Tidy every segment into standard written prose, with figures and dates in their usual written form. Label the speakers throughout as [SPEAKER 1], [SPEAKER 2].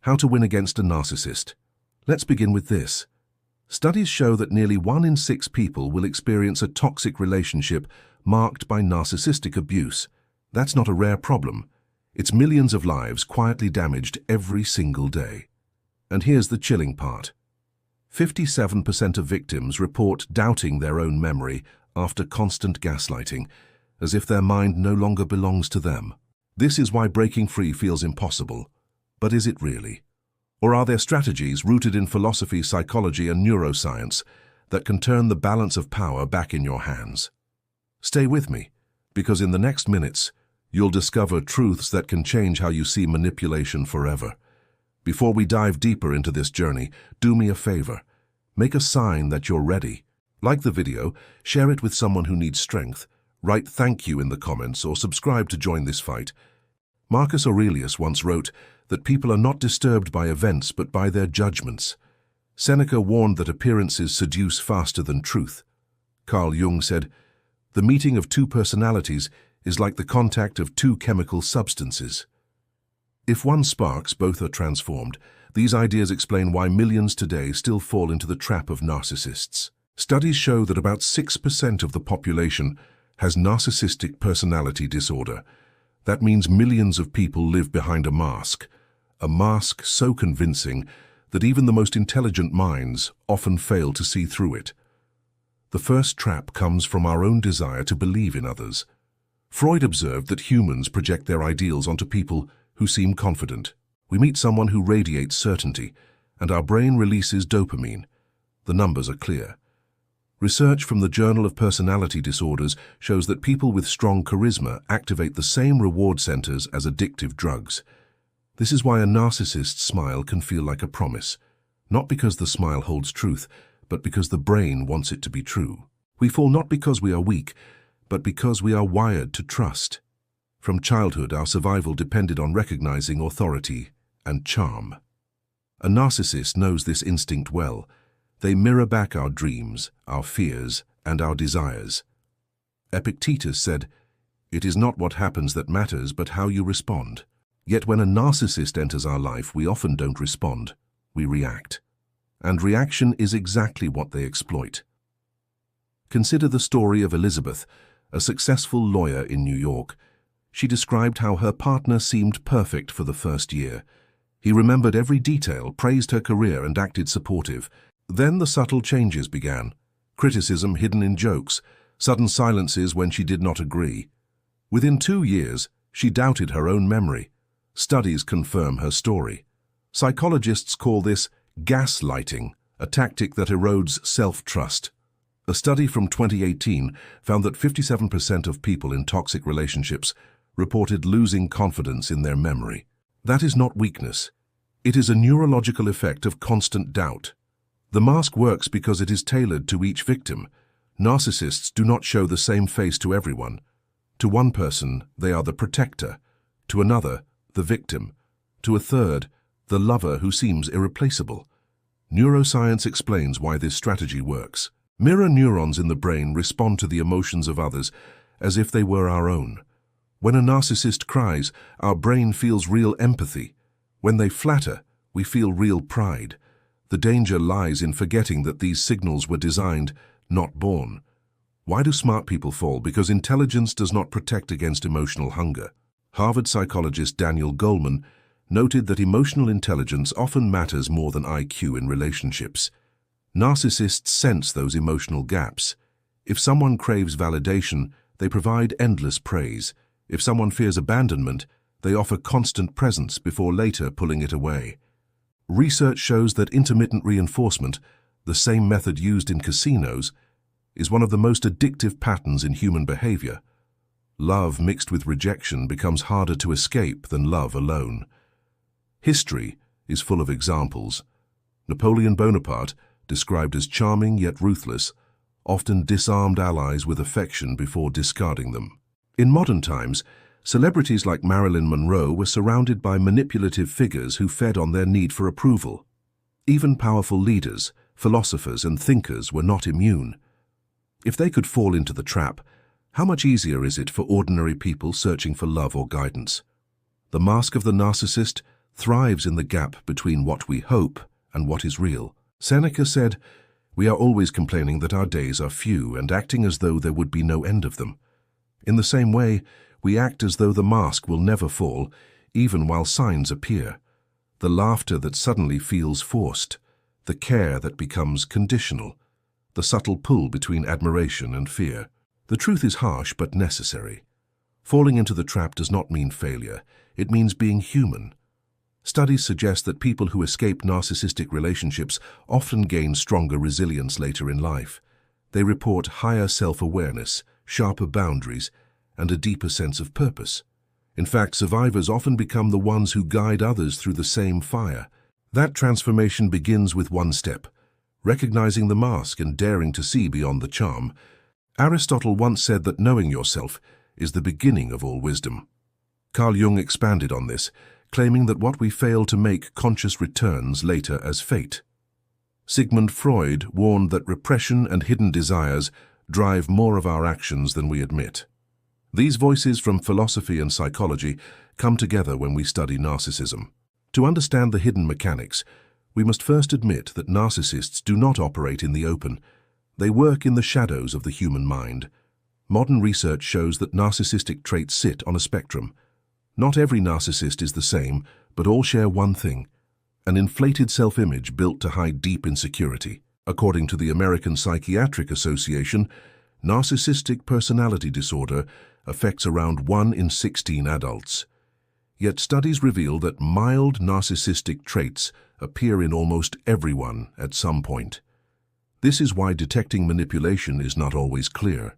[SPEAKER 1] How to win against a narcissist. Let's begin with this. Studies show that nearly 1 in 6 people will experience a toxic relationship marked by narcissistic abuse. That's not a rare problem. It's millions of lives quietly damaged every single day. And here's the chilling part. 57% of victims report doubting their own memory after constant gaslighting, as if their mind no longer belongs to them. This is why breaking free feels impossible. But is it really? Or are there strategies rooted in philosophy, psychology, and neuroscience that can turn the balance of power back in your hands? Stay with me, because in the next minutes, you'll discover truths that can change how you see manipulation forever. Before we dive deeper into this journey, do me a favor. Make a sign that you're ready. Like the video, share it with someone who needs strength, write thank you in the comments, or subscribe to join this fight. Marcus Aurelius once wrote that people are not disturbed by events but by their judgments. Seneca warned that appearances seduce faster than truth. Carl Jung said, "The meeting of 2 personalities is like the contact of 2 chemical substances." If one sparks, both are transformed. These ideas explain why millions today still fall into the trap of narcissists. Studies show that about 6% of the population has narcissistic personality disorder. That means millions of people live behind a mask so convincing that even the most intelligent minds often fail to see through it. The first trap comes from our own desire to believe in others. Freud observed that humans project their ideals onto people who seem confident. We meet someone who radiates certainty, and our brain releases dopamine. The numbers are clear. Research from the Journal of Personality Disorders shows that people with strong charisma activate the same reward centers as addictive drugs. This is why a narcissist's smile can feel like a promise, not because the smile holds truth, but because the brain wants it to be true. We fall not because we are weak, but because we are wired to trust. From childhood, our survival depended on recognizing authority and charm. A narcissist knows this instinct well. They mirror back our dreams, our fears, and our desires. Epictetus said, "It is not what happens that matters, but how you respond." Yet when a narcissist enters our life, we often don't respond. We react. And reaction is exactly what they exploit. Consider the story of Elizabeth, a successful lawyer in New York. She described how her partner seemed perfect for the first year. He remembered every detail, praised her career, and acted supportive. Then the subtle changes began. Criticism hidden in jokes, sudden silences when she did not agree. Within 2 years, she doubted her own memory. Studies confirm her story. Psychologists call this gaslighting, a tactic that erodes self-trust. A study from 2018 found that 57% of people in toxic relationships reported losing confidence in their memory. That is not weakness. It is a neurological effect of constant doubt. The mask works because it is tailored to each victim. Narcissists do not show the same face to everyone. To one person, they are the protector. To another, the victim. To a third, the lover who seems irreplaceable. Neuroscience explains why this strategy works. Mirror neurons in the brain respond to the emotions of others as if they were our own. When a narcissist cries, our brain feels real empathy. When they flatter, we feel real pride. The danger lies in forgetting that these signals were designed, not born. Why do smart people fall? Because intelligence does not protect against emotional hunger. Harvard psychologist Daniel Goleman noted that emotional intelligence often matters more than IQ in relationships. Narcissists sense those emotional gaps. If someone craves validation, they provide endless praise. If someone fears abandonment, they offer constant presence before later pulling it away. Research shows that intermittent reinforcement, the same method used in casinos, is one of the most addictive patterns in human behavior. Love mixed with rejection becomes harder to escape than love alone. History is full of examples. Napoleon Bonaparte, described as charming yet ruthless, often disarmed allies with affection before discarding them. In modern times, celebrities like Marilyn Monroe were surrounded by manipulative figures who fed on their need for approval. Even powerful leaders, philosophers, and thinkers were not immune. If they could fall into the trap, how much easier is it for ordinary people searching for love or guidance? The mask of the narcissist, thrives in the gap between what we hope and what is real. Seneca said, "We are always complaining that our days are few and acting as though there would be no end of them. In the same way, we act as though the mask will never fall, even while signs appear. The laughter that suddenly feels forced, the care that becomes conditional, the subtle pull between admiration and fear. The truth is harsh but necessary. Falling into the trap does not mean failure, it means being human." Studies suggest that people who escape narcissistic relationships often gain stronger resilience later in life. They report higher self-awareness, sharper boundaries, and a deeper sense of purpose. In fact, survivors often become the ones who guide others through the same fire. That transformation begins with one step: recognizing the mask and daring to see beyond the charm. Aristotle once said that knowing yourself is the beginning of all wisdom. Carl Jung expanded on this, claiming that what we fail to make conscious returns later as fate. Sigmund Freud warned that repression and hidden desires drive more of our actions than we admit. These voices from philosophy and psychology come together when we study narcissism. To understand the hidden mechanics, we must first admit that narcissists do not operate in the open. They work in the shadows of the human mind. Modern research shows that narcissistic traits sit on a spectrum. Not every narcissist is the same, but all share one thing: an inflated self-image built to hide deep insecurity. According to the American Psychiatric Association, narcissistic personality disorder affects around 1 in 16 adults. Yet studies reveal that mild narcissistic traits appear in almost everyone at some point. This is why detecting manipulation is not always clear.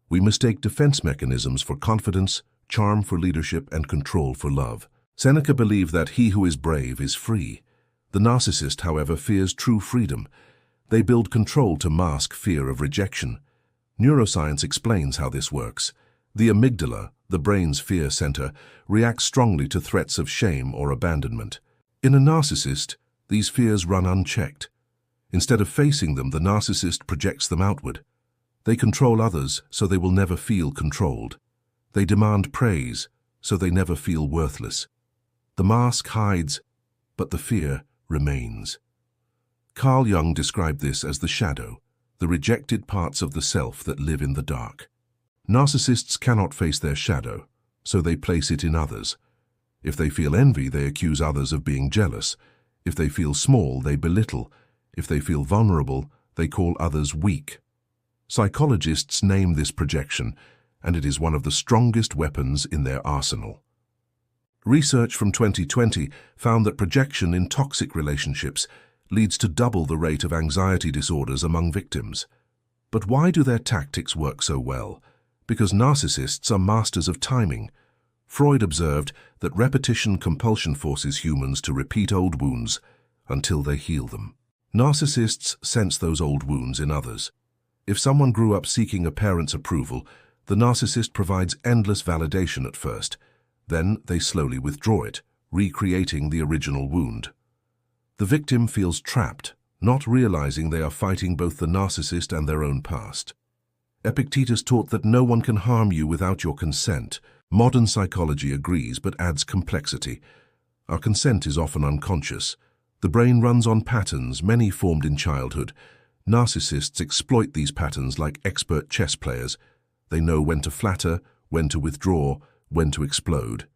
[SPEAKER 1] We mistake defense mechanisms for confidence, charm for leadership, and control for love. Seneca believed that he who is brave is free. The narcissist, however, fears true freedom. They build control to mask fear of rejection. Neuroscience explains how this works. The amygdala, the brain's fear center, reacts strongly to threats of shame or abandonment. In a narcissist, these fears run unchecked. Instead of facing them, the narcissist projects them outward. They control others so they will never feel controlled. They demand praise so they never feel worthless. The mask hides, but the fear remains. Carl Jung described this as the shadow, the rejected parts of the self that live in the dark. Narcissists cannot face their shadow, so they place it in others. If they feel envy, they accuse others of being jealous. If they feel small, they belittle. If they feel vulnerable, they call others weak. Psychologists name this projection, and it is one of the strongest weapons in their arsenal. Research from 2020 found that projection in toxic relationships leads to double the rate of anxiety disorders among victims. But why do their tactics work so well? Because narcissists are masters of timing. Freud observed that repetition compulsion forces humans to repeat old wounds until they heal them. Narcissists sense those old wounds in others. If someone grew up seeking a parent's approval, the narcissist provides endless validation at first. Then they slowly withdraw it, recreating the original wound. The victim feels trapped, not realizing they are fighting both the narcissist and their own past. Epictetus taught that no one can harm you without your consent. Modern psychology agrees but adds complexity. Our consent is often unconscious. The brain runs on patterns, many formed in childhood. Narcissists exploit these patterns like expert chess players. They know when to flatter, when to withdraw, when to explode.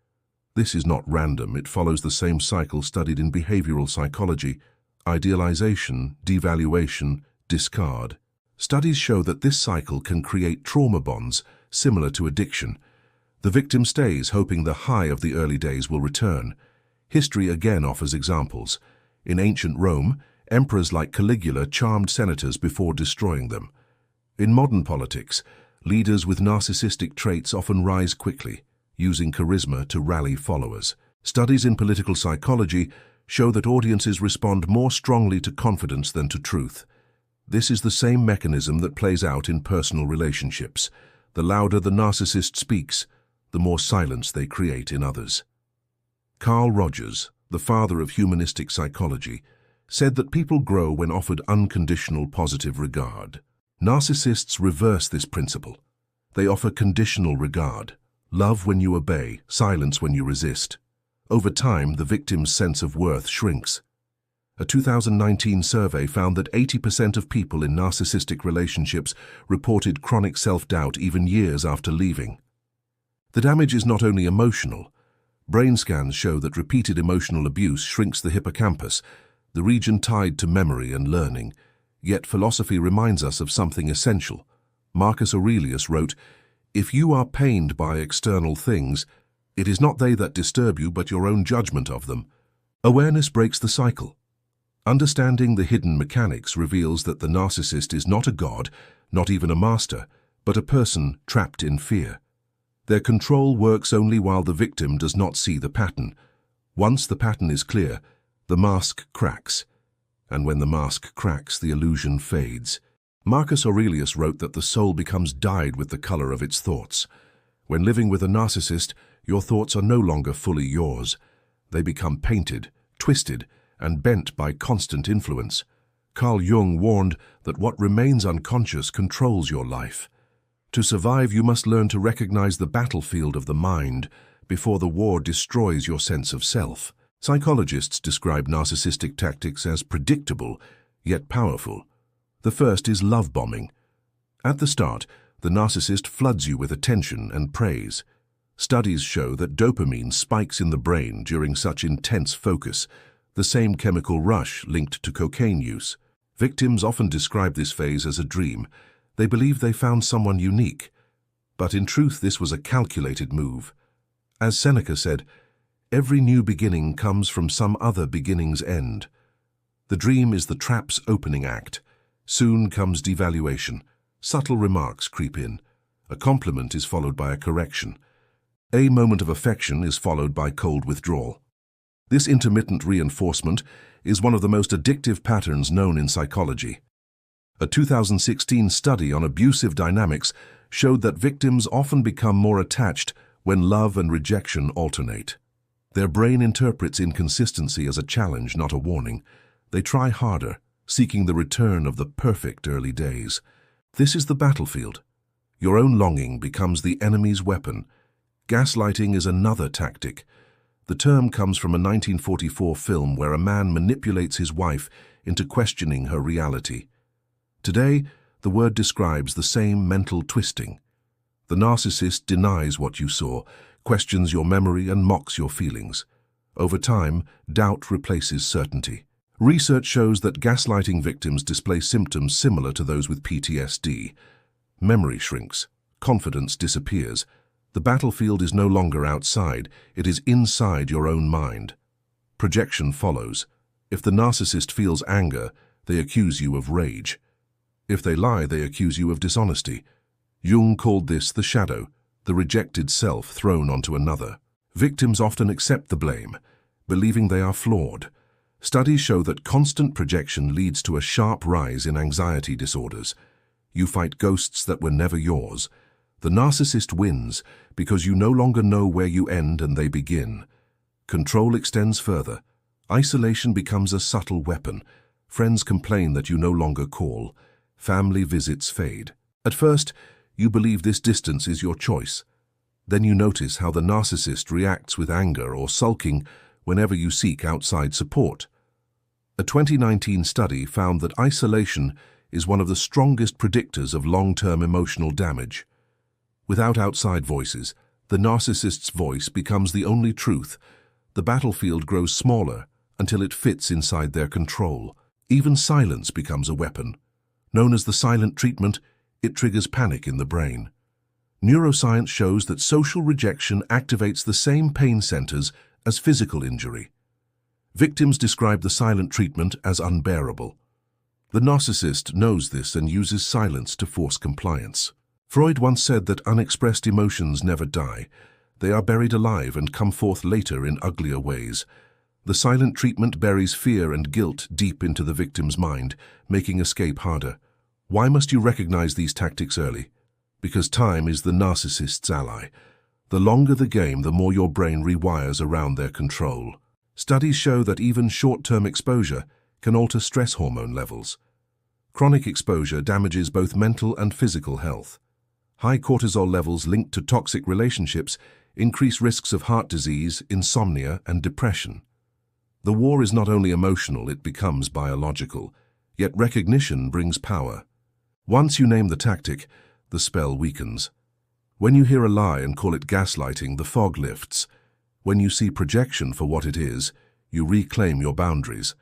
[SPEAKER 1] This is not random. It follows the same cycle studied in behavioral psychology: idealization, devaluation, discard. Studies show that this cycle can create trauma bonds similar to addiction. The victim stays, hoping the high of the early days will return. History again offers examples. In ancient Rome, emperors like Caligula charmed senators before destroying them. In modern politics, leaders with narcissistic traits often rise quickly, using charisma to rally followers. Studies in political psychology show that audiences respond more strongly to confidence than to truth. This is the same mechanism that plays out in personal relationships. The louder the narcissist speaks, the more silence they create in others. Carl Rogers, the father of humanistic psychology, said that people grow when offered unconditional positive regard. Narcissists reverse this principle. They offer conditional regard: love when you obey, silence when you resist. Over time, the victim's sense of worth shrinks. A 2019 survey found that 80% of people in narcissistic relationships reported chronic self-doubt even years after leaving. The damage is not only emotional. Brain scans show that repeated emotional abuse shrinks the hippocampus, the region tied to memory and learning. Yet philosophy reminds us of something essential. Marcus Aurelius wrote, "If you are pained by external things, it is not they that disturb you, but your own judgment of them." Awareness breaks the cycle. Understanding the hidden mechanics reveals that the narcissist is not a god, not even a master, but a person trapped in fear. Their control works only while the victim does not see the pattern. Once the pattern is clear, the mask cracks. And when the mask cracks, the illusion fades. Marcus Aurelius wrote that the soul becomes dyed with the color of its thoughts. When living with a narcissist, your thoughts are no longer fully yours. They become painted, twisted, and bent by constant influence. Carl Jung warned that what remains unconscious controls your life. To survive, you must learn to recognize the battlefield of the mind before the war destroys your sense of self. Psychologists describe narcissistic tactics as predictable, yet powerful. The first is love bombing. At the start, the narcissist floods you with attention and praise. Studies show that dopamine spikes in the brain during such intense focus, the same chemical rush linked to cocaine use. Victims often describe this phase as a dream. They believe they found someone unique. But in truth, this was a calculated move. As Seneca said, "Every new beginning comes from some other beginning's end." The dream is the trap's opening act. Soon comes devaluation. Subtle remarks creep in. A compliment is followed by a correction. A moment of affection is followed by cold withdrawal. This intermittent reinforcement is one of the most addictive patterns known in psychology. A 2016 study on abusive dynamics showed that victims often become more attached when love and rejection alternate. Their brain interprets inconsistency as a challenge, not a warning. They try harder, seeking the return of the perfect early days. This is the battlefield. Your own longing becomes the enemy's weapon. Gaslighting is another tactic. The term comes from a 1944 film where a man manipulates his wife into questioning her reality. Today, the word describes the same mental twisting. The narcissist denies what you saw, questions your memory, and mocks your feelings. Over time, doubt replaces certainty. Research shows that gaslighting victims display symptoms similar to those with PTSD. Memory shrinks, confidence disappears. The battlefield is no longer outside, it is inside your own mind. Projection follows. If the narcissist feels anger, they accuse you of rage. If they lie, they accuse you of dishonesty. Jung called this the shadow, the rejected self thrown onto another. Victims often accept the blame, believing they are flawed. Studies show that constant projection leads to a sharp rise in anxiety disorders. You fight ghosts that were never yours. The narcissist wins because you no longer know where you end and they begin. Control extends further. Isolation becomes a subtle weapon. Friends complain that you no longer call. Family visits fade. At first, you believe this distance is your choice. Then you notice how the narcissist reacts with anger or sulking whenever you seek outside support. A 2019 study found that isolation is one of the strongest predictors of long-term emotional damage. Without outside voices, the narcissist's voice becomes the only truth. The battlefield grows smaller until it fits inside their control. Even silence becomes a weapon. Known as the silent treatment, it triggers panic in the brain. Neuroscience shows that social rejection activates the same pain centers as physical injury. Victims describe the silent treatment as unbearable. The narcissist knows this and uses silence to force compliance. Freud once said that unexpressed emotions never die. They are buried alive and come forth later in uglier ways. The silent treatment buries fear and guilt deep into the victim's mind, making escape harder. Why must you recognize these tactics early? Because time is the narcissist's ally. The longer the game, the more your brain rewires around their control. Studies show that even short-term exposure can alter stress hormone levels. Chronic exposure damages both mental and physical health. High cortisol levels linked to toxic relationships increase risks of heart disease, insomnia, and depression. The war is not only emotional, it becomes biological, yet recognition brings power. Once you name the tactic, the spell weakens. When you hear a lie and call it gaslighting, the fog lifts. When you see projection for what it is, you reclaim your boundaries.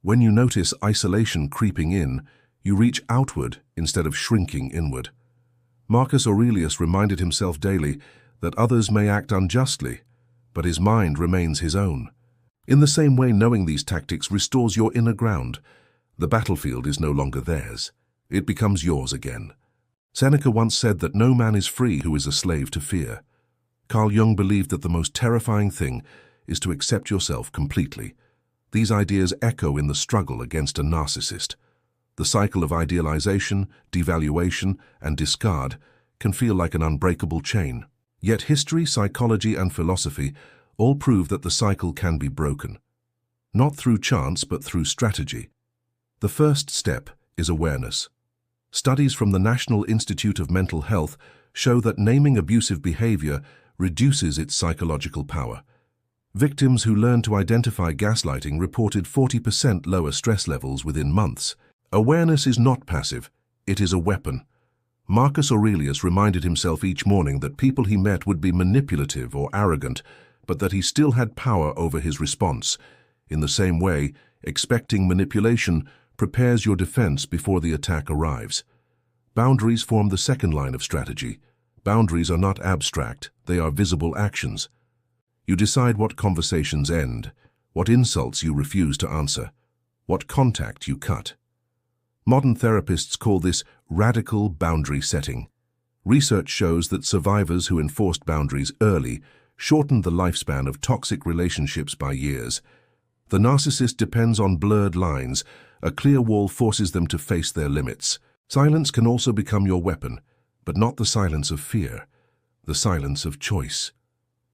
[SPEAKER 1] When you notice isolation creeping in, you reach outward instead of shrinking inward. Marcus Aurelius reminded himself daily that others may act unjustly, but his mind remains his own. In the same way, knowing these tactics restores your inner ground. The battlefield is no longer theirs. It becomes yours again. Seneca once said that no man is free who is a slave to fear. Carl Jung believed that the most terrifying thing is to accept yourself completely. These ideas echo in the struggle against a narcissist. The cycle of idealization, devaluation, and discard can feel like an unbreakable chain. Yet history, psychology, and philosophy all prove that the cycle can be broken. Not through chance, but through strategy. The first step is awareness. Studies from the National Institute of Mental Health show that naming abusive behavior reduces its psychological power. Victims who learned to identify gaslighting reported 40% lower stress levels within months. Awareness is not passive, it is a weapon. Marcus Aurelius reminded himself each morning that people he met would be manipulative or arrogant, but that he still had power over his response. In the same way, expecting manipulation prepares your defense before the attack arrives. Boundaries form the second line of strategy. Boundaries are not abstract, they are visible actions. You decide what conversations end, what insults you refuse to answer, what contact you cut. Modern therapists call this radical boundary setting. Research shows that survivors who enforced boundaries early shortened the lifespan of toxic relationships by years. The narcissist depends on blurred lines. A clear wall forces them to face their limits. Silence can also become your weapon, but not the silence of fear, the silence of choice.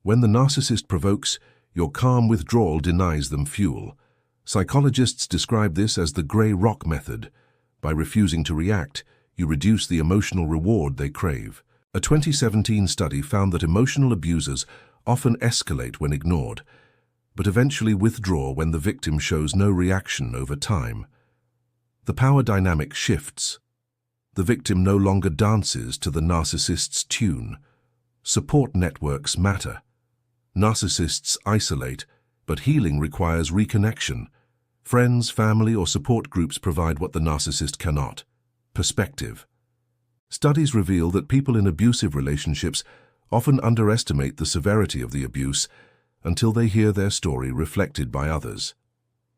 [SPEAKER 1] When the narcissist provokes, your calm withdrawal denies them fuel. Psychologists describe this as the gray rock method. By refusing to react, you reduce the emotional reward they crave. A 2017 study found that emotional abusers often escalate when ignored, but eventually withdraw when the victim shows no reaction over time. The power dynamic shifts. The victim no longer dances to the narcissist's tune. Support networks matter. Narcissists isolate, but healing requires reconnection. Friends, family, or support groups provide what the narcissist cannot: perspective. Studies reveal that people in abusive relationships often underestimate the severity of the abuse until they hear their story reflected by others.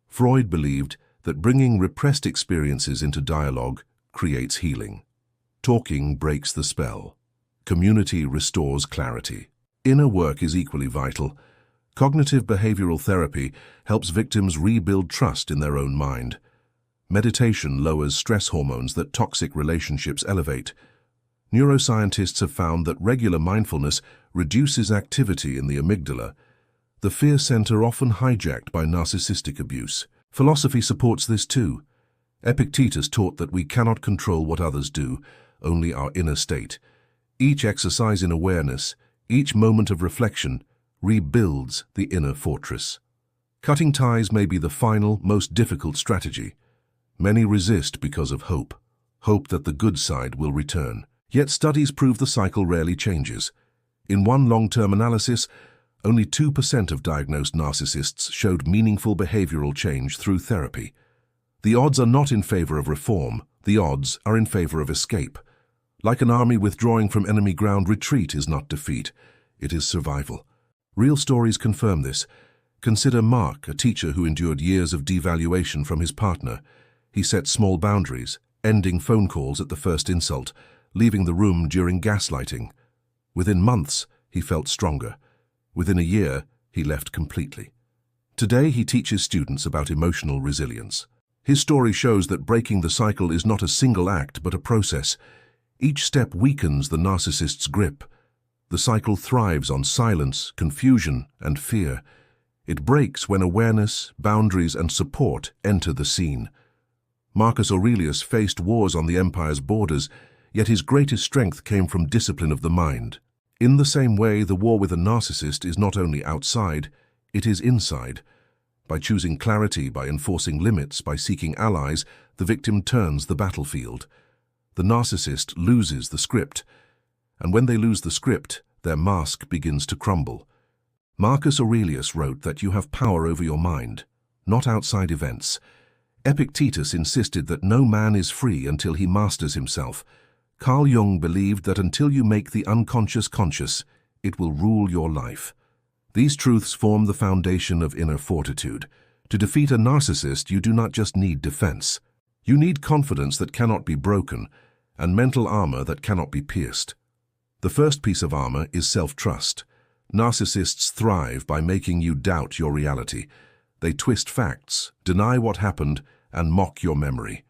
[SPEAKER 1] Freud believed that bringing repressed experiences into dialogue creates healing. Talking breaks the spell. Community restores clarity. Inner work is equally vital. Cognitive behavioral therapy helps victims rebuild trust in their own mind. Meditation lowers stress hormones that toxic relationships elevate. Neuroscientists have found that regular mindfulness reduces activity in the amygdala, the fear center often hijacked by narcissistic abuse. Philosophy supports this too. Epictetus taught that we cannot control what others do, only our inner state. Each exercise in awareness, each moment of reflection, rebuilds the inner fortress. Cutting ties may be the final, most difficult strategy. Many resist because of hope that the good side will return. Yet studies prove the cycle rarely changes. In one long-term analysis, only 2% of diagnosed narcissists showed meaningful behavioral change through therapy. The odds are not in favor of reform, the odds are in favor of escape. Like an army withdrawing from enemy ground, retreat is not defeat, it is survival. Real stories confirm this. Consider Mark, a teacher who endured years of devaluation from his partner. He set small boundaries, ending phone calls at the first insult, leaving the room during gaslighting. Within months, he felt stronger. Within a year, he left completely. Today, he teaches students about emotional resilience. His story shows that breaking the cycle is not a single act, but a process. Each step weakens the narcissist's grip. The cycle thrives on silence, confusion, and fear. It breaks when awareness, boundaries, and support enter the scene. Marcus Aurelius faced wars on the empire's borders, yet his greatest strength came from discipline of the mind. In the same way, the war with a narcissist is not only outside, it is inside. By choosing clarity, by enforcing limits, by seeking allies, the victim turns the battlefield. The narcissist loses the script, and when they lose the script, their mask begins to crumble. Marcus Aurelius wrote that you have power over your mind, not outside events. Epictetus insisted that no man is free until he masters himself. Carl Jung believed that until you make the unconscious conscious, it will rule your life. These truths form the foundation of inner fortitude. To defeat a narcissist, you do not just need defense. You need confidence that cannot be broken, and mental armor that cannot be pierced. The first piece of armor is self-trust. Narcissists thrive by making you doubt your reality. They twist facts, deny what happened, and mock your memory.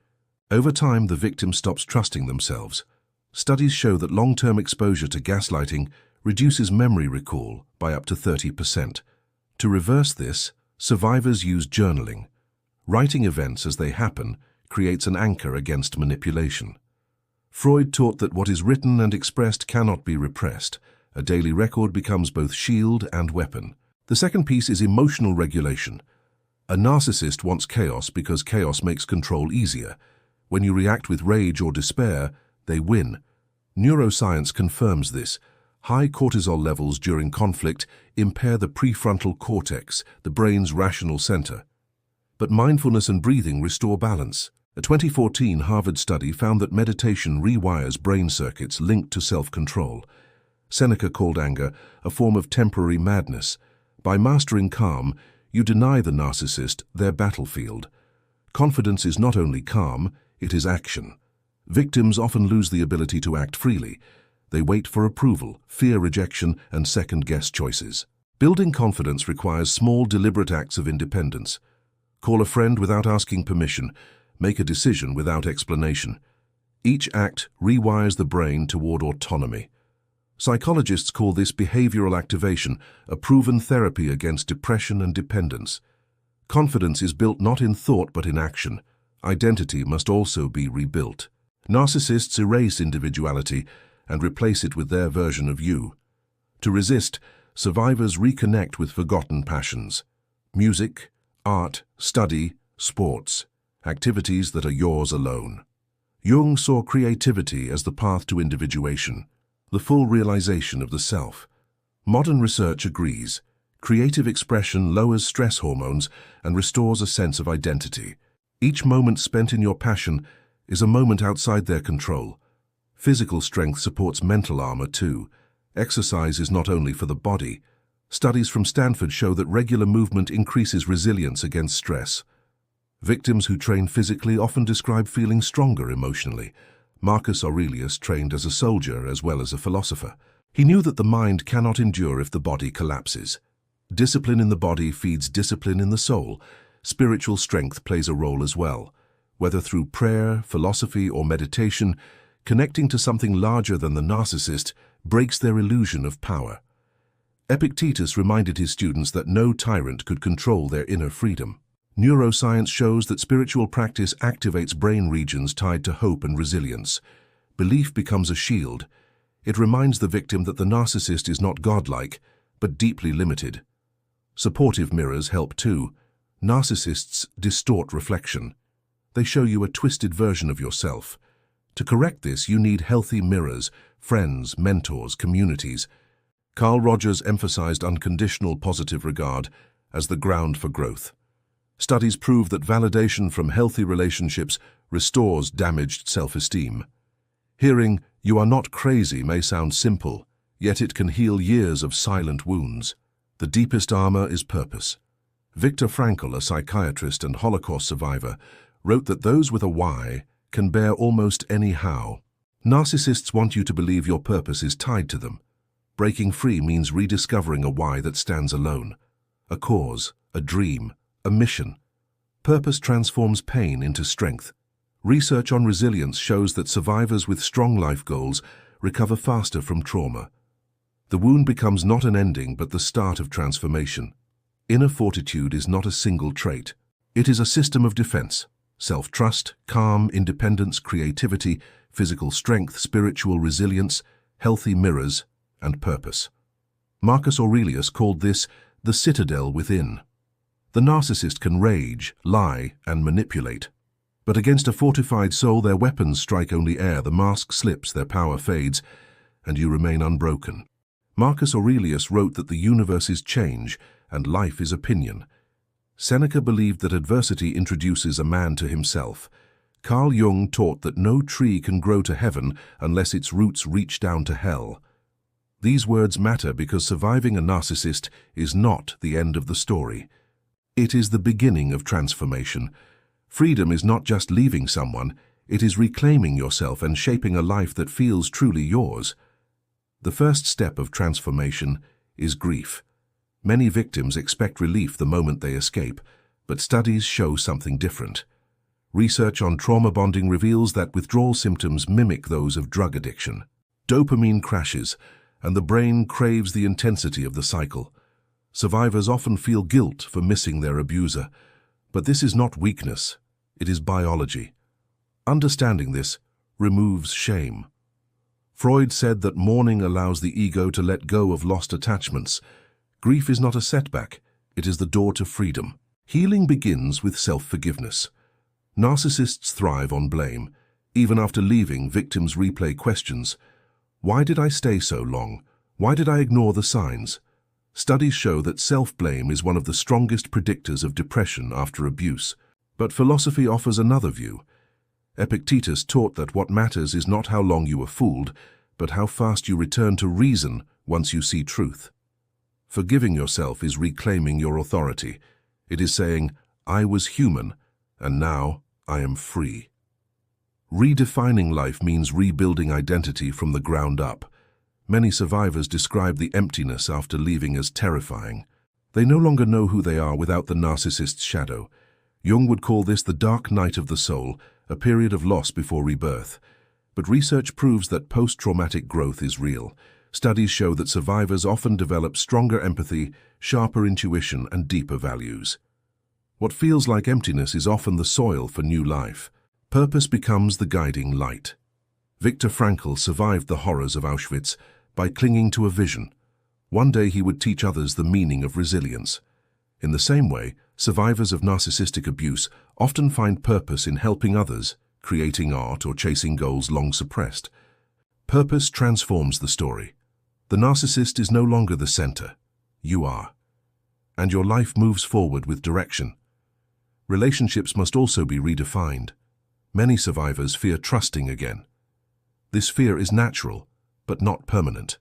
[SPEAKER 1] Over time, the victim stops trusting themselves. Studies show that long-term exposure to gaslighting reduces memory recall by up to 30%. To reverse this, survivors use journaling. Writing events as they happen creates an anchor against manipulation. Freud taught that what is written and expressed cannot be repressed. A daily record becomes both shield and weapon. The second piece is emotional regulation. A narcissist wants chaos because chaos makes control easier. When you react with rage or despair, they win. Neuroscience confirms this. High cortisol levels during conflict impair the prefrontal cortex, the brain's rational center. But mindfulness and breathing restore balance. A 2014 Harvard study found that meditation rewires brain circuits linked to self-control. Seneca called anger a form of temporary madness. By mastering calm, you deny the narcissist their battlefield. Confidence is not only calm, it is action. Victims often lose the ability to act freely. They wait for approval, fear rejection, and second-guess choices. Building confidence requires small, deliberate acts of independence. Call a friend without asking permission. Make a decision without explanation. Each act rewires the brain toward autonomy. Psychologists call this behavioral activation, a proven therapy against depression and dependence. Confidence is built not in thought but in action. Identity must also be rebuilt. Narcissists erase individuality and replace it with their version of you. To resist, survivors reconnect with forgotten passions. Music, art, study, sports. Activities that are yours alone. Jung saw creativity as the path to individuation, the full realization of the self. Modern research agrees. Creative expression lowers stress hormones and restores a sense of identity. Each moment spent in your passion is a moment outside their control. Physical strength supports mental armor too. Exercise is not only for the body. Studies from Stanford show that regular movement increases resilience against stress. Victims who train physically often describe feeling stronger emotionally. Marcus Aurelius trained as a soldier as well as a philosopher. He knew that the mind cannot endure if the body collapses. Discipline in the body feeds discipline in the soul. Spiritual strength plays a role as well. Whether through prayer, philosophy, or meditation, connecting to something larger than the narcissist breaks their illusion of power. Epictetus reminded his students that no tyrant could control their inner freedom. Neuroscience shows that spiritual practice activates brain regions tied to hope and resilience. Belief becomes a shield. It reminds the victim that the narcissist is not godlike, but deeply limited. Supportive mirrors help too. Narcissists distort reflection. They show you a twisted version of yourself. To correct this, you need healthy mirrors, friends, mentors, communities. Carl Rogers emphasized unconditional positive regard as the ground for growth. Studies prove that validation from healthy relationships restores damaged self-esteem. Hearing, "You are not crazy," may sound simple, yet it can heal years of silent wounds. The deepest armor is purpose. Viktor Frankl, a psychiatrist and Holocaust survivor, wrote that those with a why can bear almost any how. Narcissists want you to believe your purpose is tied to them. Breaking free means rediscovering a why that stands alone. A cause, a dream, a mission. Purpose transforms pain into strength. Research on resilience shows that survivors with strong life goals recover faster from trauma. The wound becomes not an ending but the start of transformation. Inner fortitude is not a single trait. It is a system of defense. self-trust, calm, independence, creativity, physical strength, spiritual resilience, healthy mirrors, and purpose. Marcus Aurelius called this the citadel within. The narcissist can rage, lie, and manipulate. But against a fortified soul, their weapons strike only air, the mask slips, their power fades, and you remain unbroken. Marcus Aurelius wrote that the universe is change, and life is opinion. Seneca believed that adversity introduces a man to himself. Carl Jung taught that no tree can grow to heaven unless its roots reach down to hell. These words matter because surviving a narcissist is not the end of the story. It is the beginning of transformation. Freedom is not just leaving someone, it is reclaiming yourself and shaping a life that feels truly yours. The first step of transformation is grief. Many victims expect relief the moment they escape, but studies show something different. Research on trauma bonding reveals that withdrawal symptoms mimic those of drug addiction. Dopamine crashes, and the brain craves the intensity of the cycle. Survivors often feel guilt for missing their abuser, but this is not weakness, it is biology. Understanding this removes shame. Freud said that mourning allows the ego to let go of lost attachments. Grief is not a setback, it is the door to freedom. Healing begins with self-forgiveness. Narcissists thrive on blame. Even after leaving, victims replay questions. Why did I stay so long? Why did I ignore the signs? Studies show that self-blame is one of the strongest predictors of depression after abuse. But philosophy offers another view. Epictetus taught that what matters is not how long you were fooled, but how fast you return to reason once you see truth. Forgiving yourself is reclaiming your authority. It is saying, I was human, and now I am free. Redefining life means rebuilding identity from the ground up. Many survivors describe the emptiness after leaving as terrifying. They no longer know who they are without the narcissist's shadow. Jung would call this the dark night of the soul, a period of loss before rebirth. But research proves that post-traumatic growth is real. Studies show that survivors often develop stronger empathy, sharper intuition, and deeper values. What feels like emptiness is often the soil for new life. Purpose becomes the guiding light. Viktor Frankl survived the horrors of Auschwitz by clinging to a vision. One day he would teach others the meaning of resilience. In the same way, survivors of narcissistic abuse often find purpose in helping others, creating art, or chasing goals long suppressed. Purpose transforms the story. The narcissist is no longer the center. You are. And your life moves forward with direction. Relationships must also be redefined. Many survivors fear trusting again. This fear is natural, but not permanent.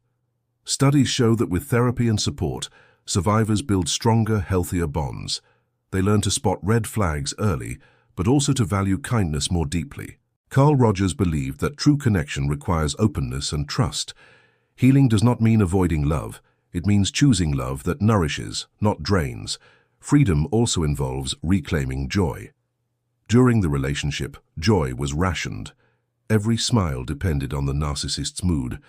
[SPEAKER 1] Studies show that with therapy and support, survivors build stronger, healthier bonds. They learn to spot red flags early, but also to value kindness more deeply. Carl Rogers believed that true connection requires openness and trust. Healing does not mean avoiding love. It means choosing love that nourishes, not drains. Freedom also involves reclaiming joy. During the relationship, joy was rationed. Every smile depended on the narcissist's mood.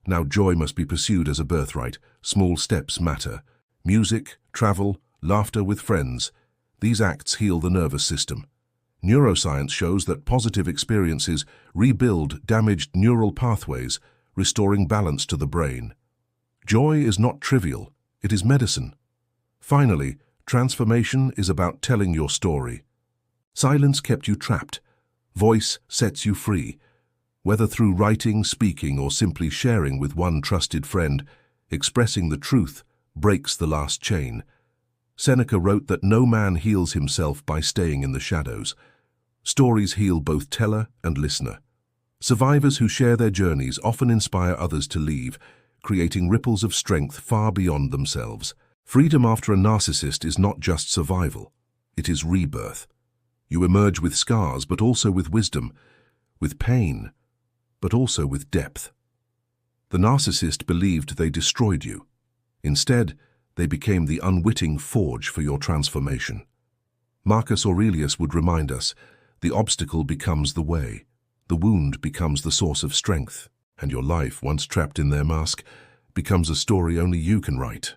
[SPEAKER 1] Now joy must be pursued as a birthright. Small steps matter. Music, travel, laughter with friends. These acts heal the nervous system. Neuroscience shows that positive experiences rebuild damaged neural pathways, restoring balance to the brain. Joy is not trivial, it is medicine. Finally, transformation is about telling your story. Silence kept you trapped. Voice sets you free. Whether through writing, speaking, or simply sharing with one trusted friend, expressing the truth breaks the last chain. Seneca wrote that no man heals himself by staying in the shadows. Stories heal both teller and listener. Survivors who share their journeys often inspire others to leave, creating ripples of strength far beyond themselves. Freedom after a narcissist is not just survival, it is rebirth. You emerge with scars, but also with wisdom, with pain, but also with depth. The narcissist believed they destroyed you. Instead, they became the unwitting forge for your transformation. Marcus Aurelius would remind us, the obstacle becomes the way, the wound becomes the source of strength, and your life, once trapped in their mask, becomes a story only you can write.